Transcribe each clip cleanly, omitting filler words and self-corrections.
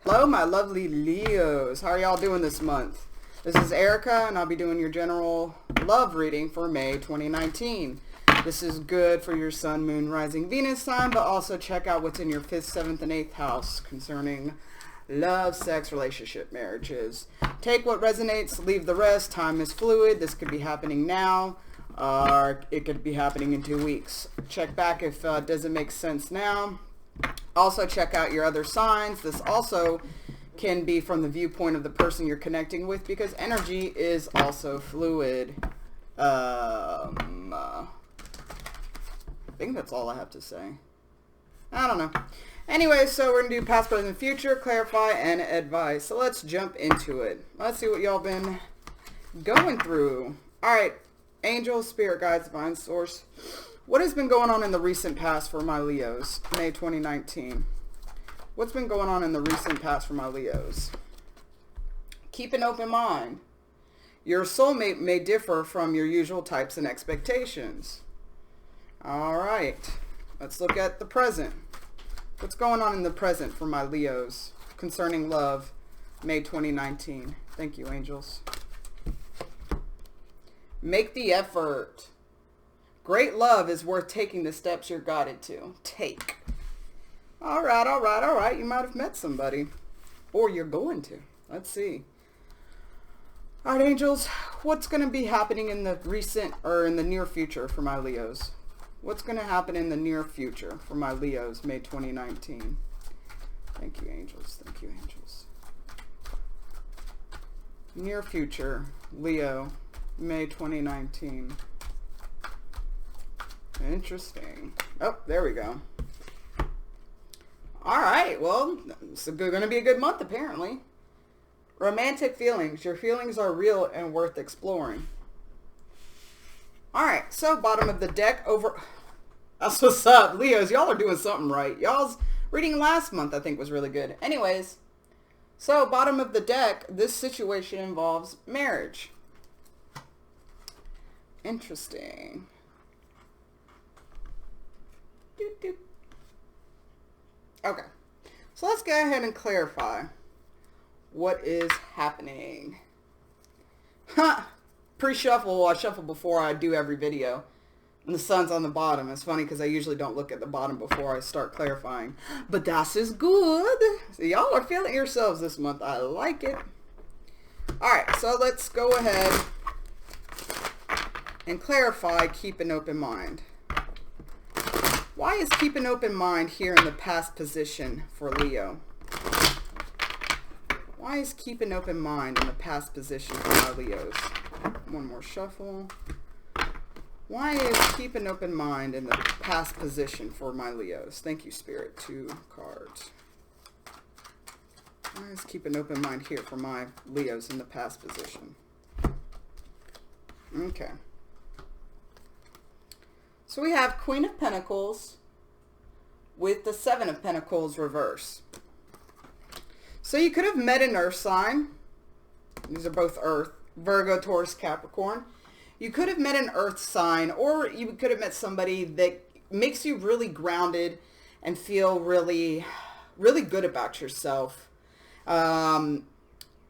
Hello, my lovely Leos. How are y'all doing this month? This is Erica, and I'll be doing your general love reading for May 2019. This is good for your Sun, Moon, Rising, Venus sign, but also check out what's in your 5th, 7th, and 8th house concerning love, sex, relationship, marriages. Take what resonates, leave the rest. Time is fluid. This could be happening now, or it could be happening in 2 weeks. Check back if it doesn't make sense now. Also check out your other signs. This also can be from the viewpoint of the person you're connecting with, because energy is also fluid. I think that's all I have to say. I don't know. Anyway, so we're going to do past, present, future, clarify, and advice. So let's jump into it. Let's see what y'all been going through. Alright, angels, spirit guides, divine source. What has been going on in the recent past for my Leos, May 2019? What's been going on in the recent past for my Leos? Keep an open mind. Your soulmate may differ from your usual types and expectations. All right, let's look at the present. What's going on in the present for my Leos concerning love, May 2019? Thank you, angels. Make the effort. Great love is worth taking the steps you're guided to. Take. All right, all right, all right. You might have met somebody. Or you're going to. Let's see. All right, angels. What's going to be happening in the recent or in the near future for my Leos? What's going to happen in the near future for my Leos, May 2019? Thank you, angels. Thank you, angels. Near future, Leo, May 2019. Interesting. Oh, there we go. All right. Well, it's going to be a good month, apparently. Romantic feelings. Your feelings are real and worth exploring. All right. So, bottom of the deck over. That's what's up, Leos. Y'all are doing something right. Y'all's reading last month, I think, was really good. Anyways, so bottom of the deck, this situation involves marriage. Interesting. Okay, so let's go ahead and clarify what is happening. Pre-shuffle, I shuffle before I do every video. And the sun's on the bottom. It's funny because I usually don't look at the bottom before I start clarifying. But das is good. So y'all are feeling yourselves this month. I like it. Alright, so let's go ahead and clarify, keep an open mind. Why is keep an open mind here in the past position for Leo? Why is keep an open mind in the past position for my Leos? One more shuffle. Why is keep an open mind in the past position for my Leos? Thank you, Spirit. 2 cards. Why is keep an open mind here for my Leos in the past position? Okay. So we have Queen of Pentacles with the 7 of Pentacles reverse. So you could have met an earth sign. These are both earth. Virgo, Taurus, Capricorn. You could have met an earth sign, or you could have met somebody that makes you really grounded and feel really, really good about yourself.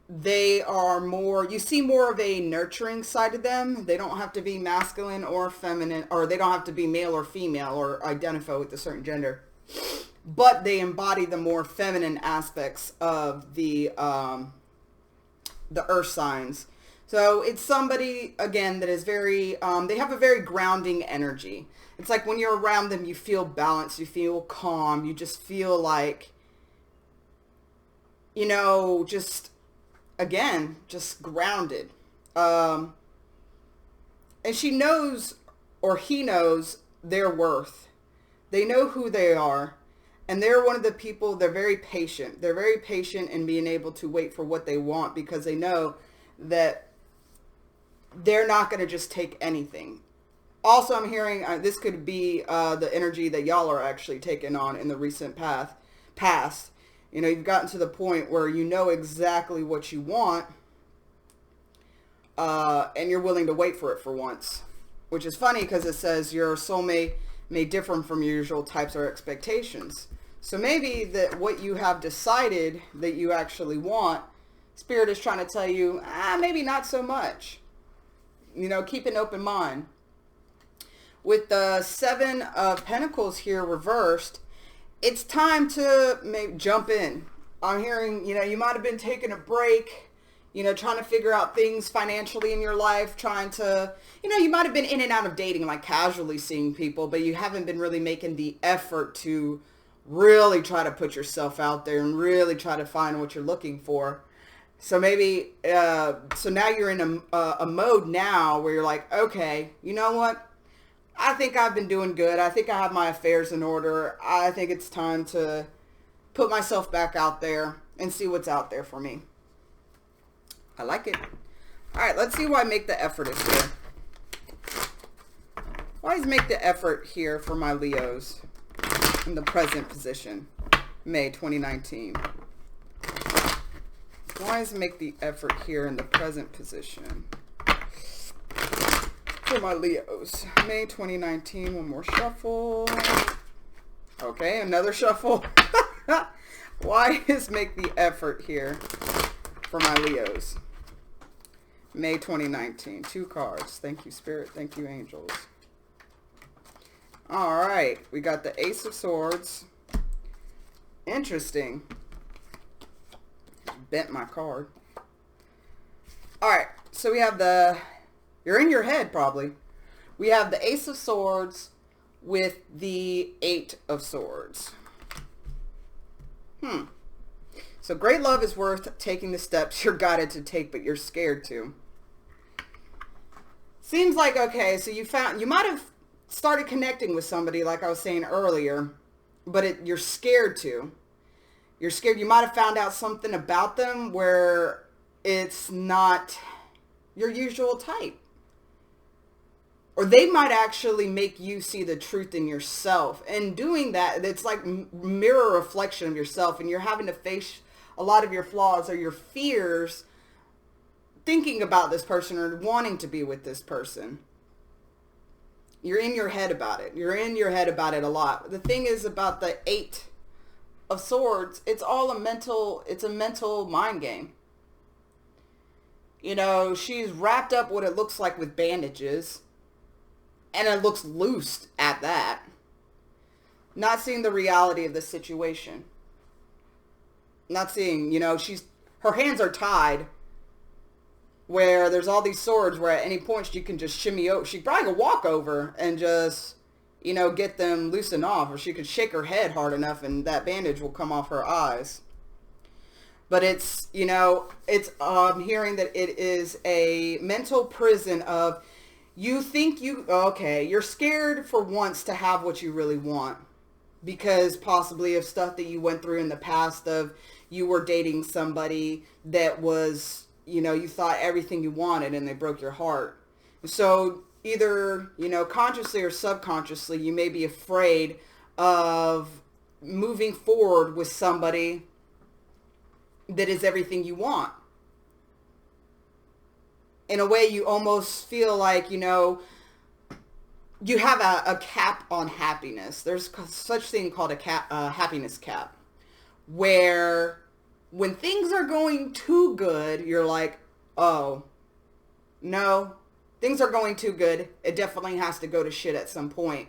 They are more, you see more of a nurturing side of them. They don't have to be masculine or feminine, or they don't have to be male or female or identify with a certain gender. But they embody the more feminine aspects of the earth signs. So it's somebody, again, that is very, they have a very grounding energy. It's like when you're around them, you feel balanced, you feel calm, you just feel like, you know, just, again, just grounded. And she knows, or he knows, their worth. They know who they are. And they're one of the people, they're very patient. They're very patient in being able to wait for what they want, because they know that they're not going to just take anything. Also, I'm hearing this could be the energy that y'all are actually taking on in the recent past. You know, you've gotten to the point where you know exactly what you want, and you're willing to wait for it for once. Which is funny because it says your soulmate may differ from your usual types or expectations. So maybe that what you have decided that you actually want, Spirit is trying to tell you, maybe not so much. You know, keep an open mind. With the Seven of Pentacles here reversed, it's time to maybe jump in. I'm hearing, you know, you might have been taking a break, you know, trying to figure out things financially in your life, trying to, you know, you might have been in and out of dating, like casually seeing people, but you haven't been really making the effort to really try to put yourself out there and really try to find what you're looking for. So maybe, so now you're in a mode now where you're like, okay, you know what? I think I've been doing good. I think I have my affairs in order. I think it's time to put myself back out there and see what's out there for me. I like it. All right, let's see why make the effort is here. Why is make the effort here for my Leos in the present position, May 2019? Why is make the effort here in the present position for my Leos, May 2019? One more shuffle. Okay, another shuffle. Why is make the effort here for my Leos, May 2019? Two cards. Thank you, Spirit. Thank you, angels. All right, we got the Ace of Swords. Interesting. Bent my card. All right, so we have the, you're in your head probably. We have the Ace of Swords with the Eight of Swords. So great love is worth taking the steps you're guided to take, but you're scared to. Seems like, okay, so you might have started connecting with somebody like I was saying earlier, but you're scared to. You're scared. You might have found out something about them where it's not your usual type. Or they might actually make you see the truth in yourself. And doing that, it's like mirror reflection of yourself. And you're having to face a lot of your flaws or your fears thinking about this person or wanting to be with this person. You're in your head about it. You're in your head about it a lot. The thing is about the Eight of Swords, it's a mental mind game. You know, she's wrapped up what it looks like with bandages, and it looks loose at that. Not seeing the reality of the situation. Not seeing, you know, her hands are tied, where there's all these swords where at any point she can just shimmy over. She probably could walk over and just, you know, get them loosened off, or she could shake her head hard enough and that bandage will come off her eyes. But it's, you know, it's hearing that it is a mental prison of, you think you're scared for once to have what you really want, because possibly of stuff that you went through in the past, of you were dating somebody that was, you know, you thought everything you wanted and they broke your heart. So either, you know, consciously or subconsciously, you may be afraid of moving forward with somebody that is everything you want. In a way, you almost feel like, you know, you have a cap on happiness. There's such thing called a happiness cap, where when things are going too good, you're like, oh, no, things are going too good. It definitely has to go to shit at some point.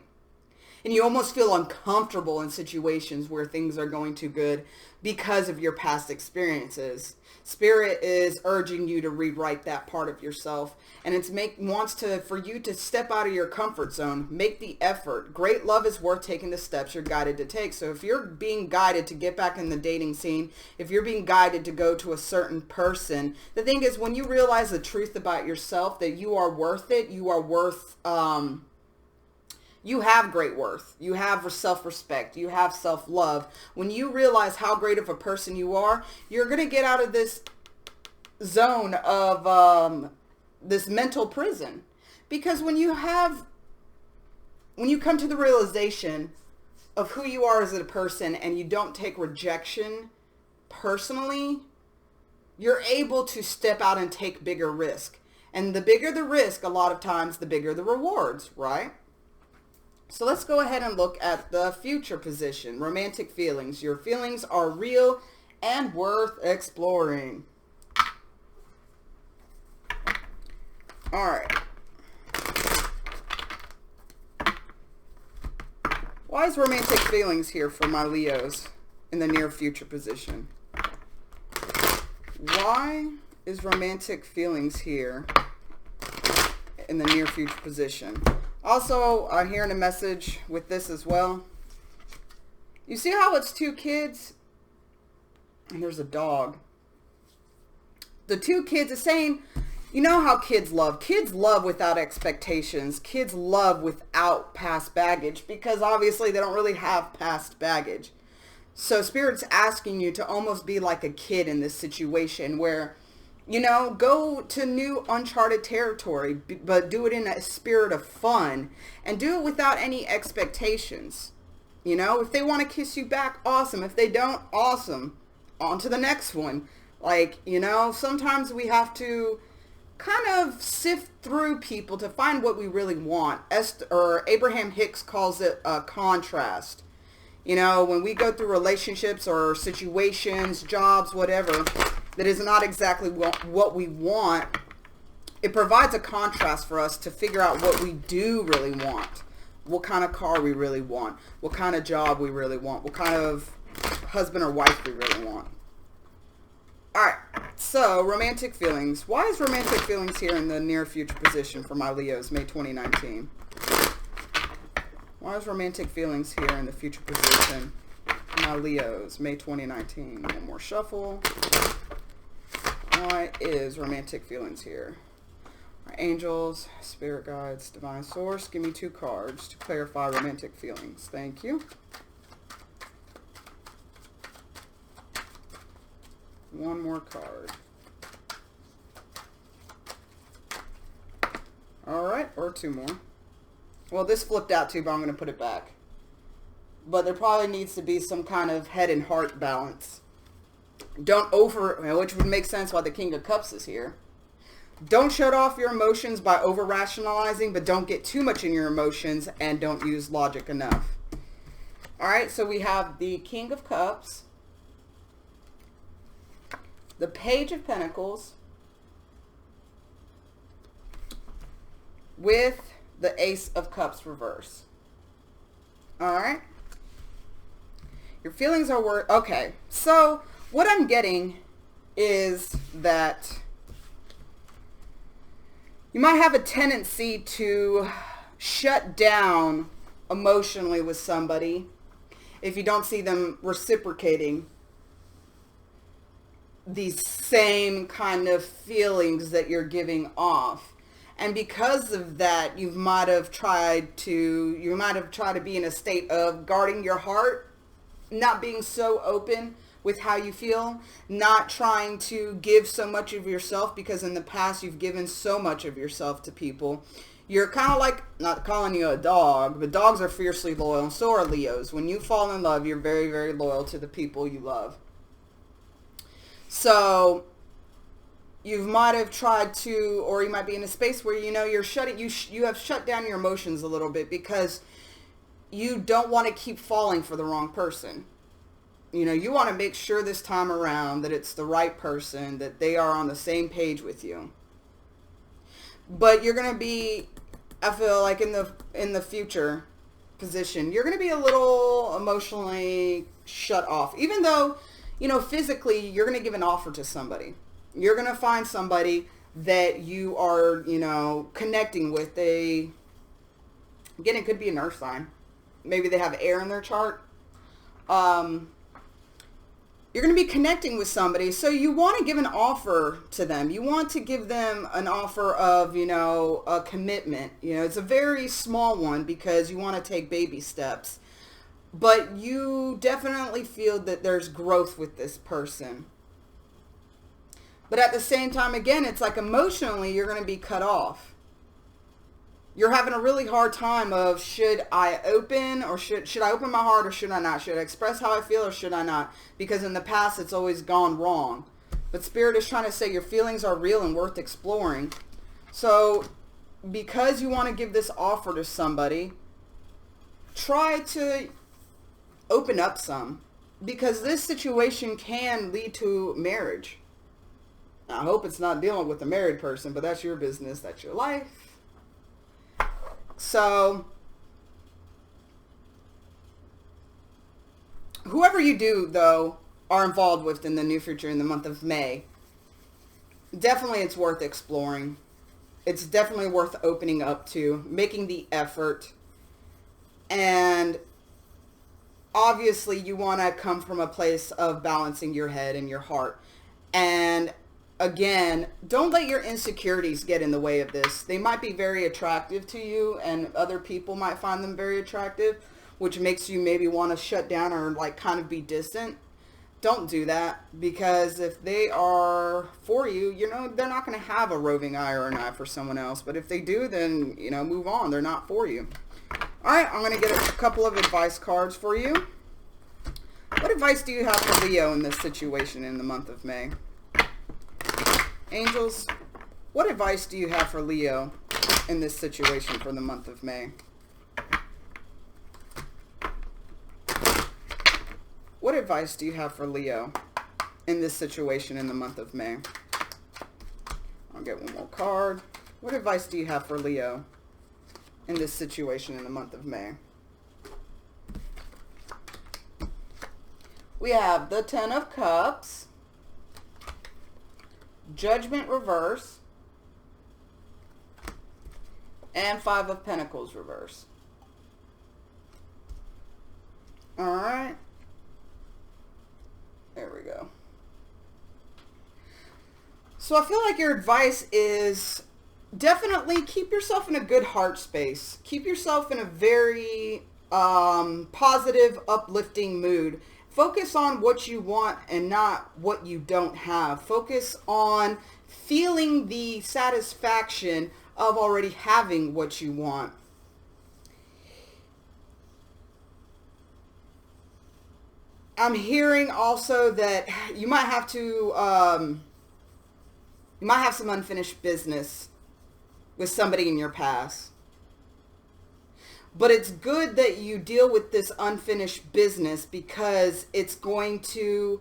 And you almost feel uncomfortable in situations where things are going too good because of your past experiences. Spirit is urging you to rewrite that part of yourself, and wants for you to step out of your comfort zone. Make the effort. Great love is worth taking the steps you're guided to take. So if you're being guided to get back in the dating scene, if you're being guided to go to a certain person, the thing is, when you realize the truth about yourself, that you are worth it, you are worth, you have great worth. You have self-respect. You have self-love. When you realize how great of a person you are, you're going to get out of this zone of this mental prison. Because when you come to the realization of who you are as a person, and you don't take rejection personally, you're able to step out and take bigger risk. And the bigger the risk, a lot of times, the bigger the rewards, right? So let's go ahead and look at the future position. Romantic feelings. Your feelings are real and worth exploring. Alright. Why is romantic feelings here for my Leos in the near future position? Why is romantic feelings here in the near future position? Also, I'm hearing a message with this as well. You see how it's two kids? And there's a dog. The two kids are saying, you know how kids love. Kids love without expectations. Kids love without past baggage because obviously they don't really have past baggage. So Spirit's asking you to almost be like a kid in this situation where, you know, go to new uncharted territory, but do it in a spirit of fun and do it without any expectations. You know, if they want to kiss you back, awesome. If they don't, awesome. On to the next one. Like, you know, sometimes we have to kind of sift through people to find what we really want. Abraham Hicks calls it a contrast. You know, when we go through relationships or situations, jobs, whatever, that is not exactly what we want, it provides a contrast for us to figure out what we do really want. What kind of car we really want. What kind of job we really want. What kind of husband or wife we really want. Alright, so romantic feelings. Why is romantic feelings here in the near future position for my Leos, May 2019? Why is romantic feelings here in the future position for my Leos, May 2019? One more shuffle. Why is romantic feelings here? Our angels, spirit guides, divine source. Give me 2 cards to clarify romantic feelings. Thank you. One more card. Alright, or 2 more. Well, this flipped out too, but I'm going to put it back. But there probably needs to be some kind of head and heart balance. Which would make sense why the King of Cups is here. Don't shut off your emotions by over-rationalizing, but don't get too much in your emotions and don't use logic enough. Alright, so we have the King of Cups, the Page of Pentacles, with the Ace of Cups reverse. Alright? Your feelings are worth... Okay, so what I'm getting is that you might have a tendency to shut down emotionally with somebody if you don't see them reciprocating these same kind of feelings that you're giving off. And because of that, you might have tried to be in a state of guarding your heart, not being so open with how you feel, not trying to give so much of yourself because in the past you've given so much of yourself to people. You're kind of like, not calling you a dog, but dogs are fiercely loyal, and so are Leos. When you fall in love, you're very, very loyal to the people you love. So you might have tried to, or you might be in a space where, you know, you have shut down your emotions a little bit because you don't want to keep falling for the wrong person. You know, you want to make sure this time around that it's the right person, that they are on the same page with you. But you're going to be, I feel like in the future position, you're going to be a little emotionally shut off. Even though, you know, physically you're going to give an offer to somebody. You're going to find somebody that you are, you know, connecting with. Again, it could be an earth sign. Maybe they have air in their chart. You're going to be connecting with somebody. So you want to give an offer to them. You want to give them an offer of, you know, a commitment. You know, it's a very small one because you want to take baby steps. But you definitely feel that there's growth with this person. But at the same time, again, it's like emotionally you're going to be cut off. You're having a really hard time of, should I open or should I open my heart or should I not? Should I express how I feel or should I not? Because in the past it's always gone wrong. But Spirit is trying to say your feelings are real and worth exploring. So because you want to give this offer to somebody, try to open up some, because this situation can lead to marriage. I hope it's not dealing with a married person, but that's your business. That's your life. So, whoever you do, though, are involved with in the near future in the month of May, definitely it's worth exploring. It's definitely worth opening up to, making the effort. And obviously you want to come from a place of balancing your head and your heart. And again, don't let your insecurities get in the way of this. They might be very attractive to you, and other people might find them very attractive, which makes you maybe want to shut down or like kind of be distant. Don't do that, because if they are for you, you know, they're not going to have a roving eye or an eye for someone else. But if they do, then, you know, move on. They're not for you. All right, I'm going to get a couple of advice cards for you. What advice do you have for Leo in this situation in the month of May? Angels, what advice do you have for Leo in this situation for the month of May? What advice do you have for Leo in this situation in the month of May? I'll get one more card. What advice do you have for Leo in this situation in the month of May? We have the Ten of Cups, Judgment reverse, and Five of Pentacles reverse. All right. There we go. So I feel like your advice is definitely keep yourself in a good heart space. Keep yourself in a very positive, uplifting mood. Focus on what you want and not what you don't have. Focus on feeling the satisfaction of already having what you want. I'm hearing also that you might have to, you might have some unfinished business with somebody in your past. But it's good that you deal with this unfinished business, because it's going to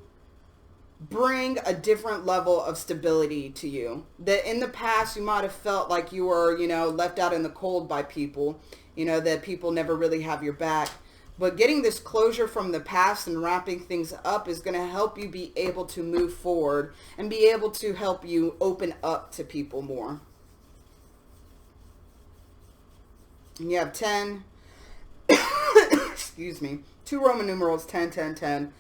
bring a different level of stability to you. That in the past you might have felt like you were, you know, left out in the cold by people, you know, that people never really have your back. But getting this closure from the past and wrapping things up is going to help you be able to move forward and be able to help you open up to people more. And you have 10, excuse me, 2 Roman numerals, 10, 10, 10.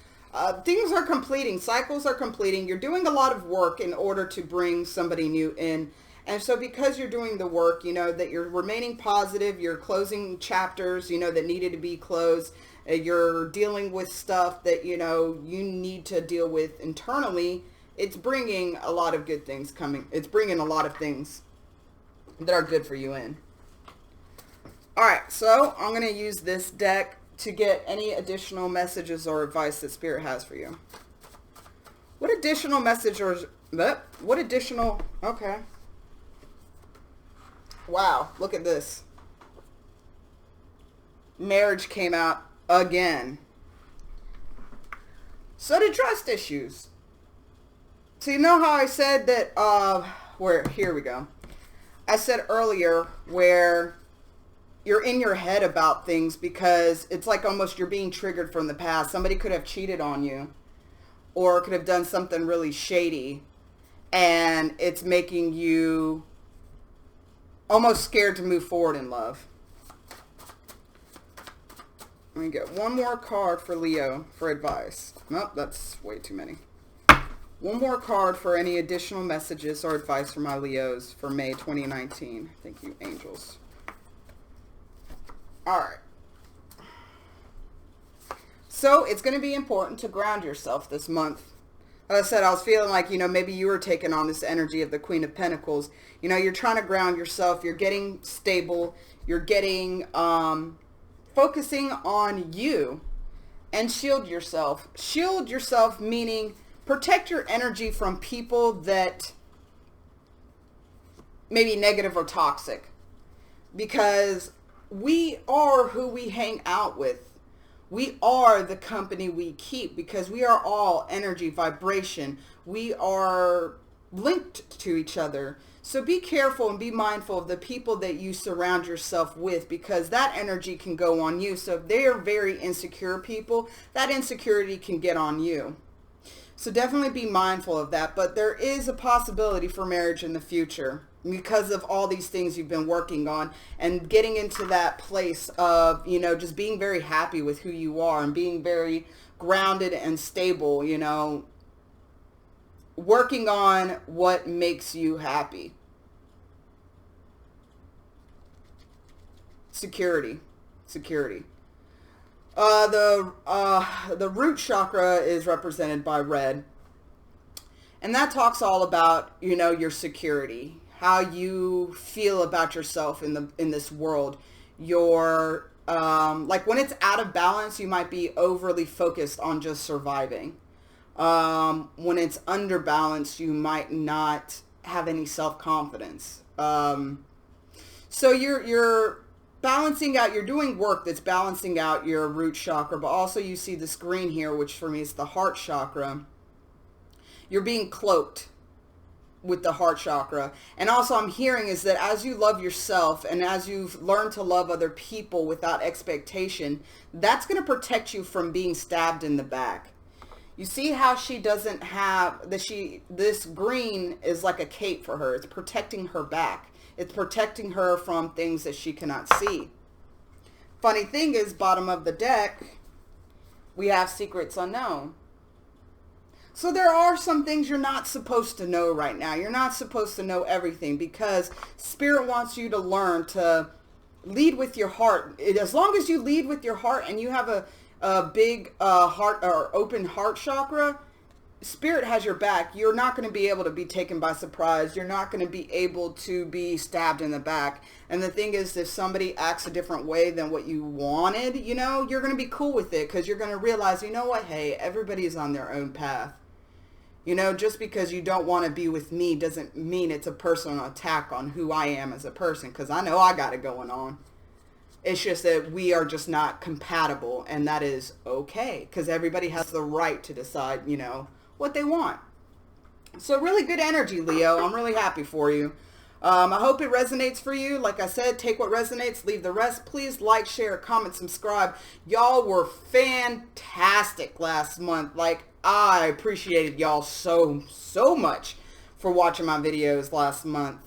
Things are completing, cycles are completing. You're doing a lot of work in order to bring somebody new in. And so because you're doing the work, you know, that you're remaining positive, you're closing chapters, you know, that needed to be closed. You're dealing with stuff that, you know, you need to deal with internally. It's bringing a lot of good things coming. It's bringing a lot of things that are good for you in. All right, so I'm going to use this deck to get any additional messages or advice that Spirit has for you. What additional message or what additional, okay. Wow, look at this. Marriage came out again. So did trust issues. So you know how I said that, here we go. I said earlier where you're in your head about things because it's like almost you're being triggered from the past. Somebody could have cheated on you or could have done something really shady, and it's making you almost scared to move forward in love. Let me get one more card for Leo for advice. Nope, that's way too many. One more card for any additional messages or advice for my Leos for May 2019. Thank you, angels. All right. So it's going to be important to ground yourself this month. Like I said, I was feeling like, you know, maybe you were taking on this energy of the Queen of Pentacles. You know, you're trying to ground yourself. You're getting stable. You're getting, focusing on you, and shield yourself. Shield yourself meaning protect your energy from people that may be negative or toxic. Because we are who we hang out with. We are the company we keep, because we are all energy, vibration. We are linked to each other. So be careful and be mindful of the people that you surround yourself with, because that energy can go on you. So if they are very insecure people, that insecurity can get on you. So definitely be mindful of that. But there is a possibility for marriage in the future because of all these things you've been working on, and getting into that place of, you know, just being very happy with who you are and being very grounded and stable, you know, working on what makes you happy. Security. The root chakra is represented by red, and that talks all about, you know, your security, how you feel about yourself in this world. Your like when it's out of balance, you might be overly focused on just surviving. When it's under balance, you might not have any self-confidence. So you're balancing out, you're doing work that's balancing out your root chakra, but also you see this green here, which for me is the heart chakra. You're being cloaked with the heart chakra. And also I'm hearing is that as you love yourself and as you've learned to love other people without expectation, that's going to protect you from being stabbed in the back. You see how she doesn't have, this green is like a cape for her. It's protecting her back. It's protecting her from things that she cannot see. Funny thing is, bottom of the deck, we have secrets unknown. So there are some things you're not supposed to know right now. You're not supposed to know everything, because Spirit wants you to learn to lead with your heart. As long as you lead with your heart and you have a big heart or open heart chakra, Spirit has your back. You're not going to be able to be taken by surprise. You're not going to be able to be stabbed in the back. And the thing is, if somebody acts a different way than what you wanted, you know, you're going to be cool with it, because you're going to realize, you know what, hey, everybody's on their own path. You know, just because you don't want to be with me doesn't mean it's a personal attack on who I am as a person, because I know I got it going on. It's just that we are just not compatible, and that is okay, because everybody has the right to decide, you know, what they want. So really good energy, Leo. I'm really happy for you. I hope it resonates for you. Like I said, take what resonates, leave the rest. Please like, share, comment, subscribe. Y'all were fantastic last month. Like, I appreciated y'all so much for watching my videos last month.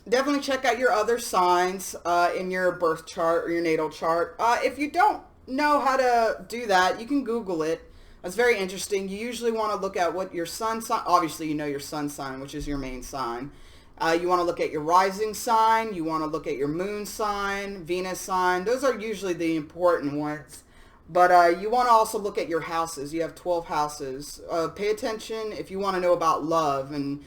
Definitely check out your other signs in your birth chart or your natal chart. If you don't know how to do that, you can Google it. It's very interesting. You usually want to look at what your sun sign, obviously you know your sun sign, which is your main sign. You want to look at your rising sign. You want to look at your moon sign, Venus sign. Those are usually the important ones. But you want to also look at your houses. You have 12 houses. Pay attention if you want to know about love and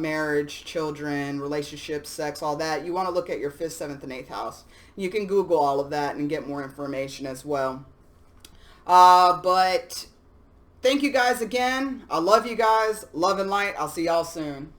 marriage, children, relationships, sex, all that. You want to look at your 5th, 7th, and 8th house. You can Google all of that and get more information as well. But thank you guys again. I love you guys. Love and light. I'll see y'all soon.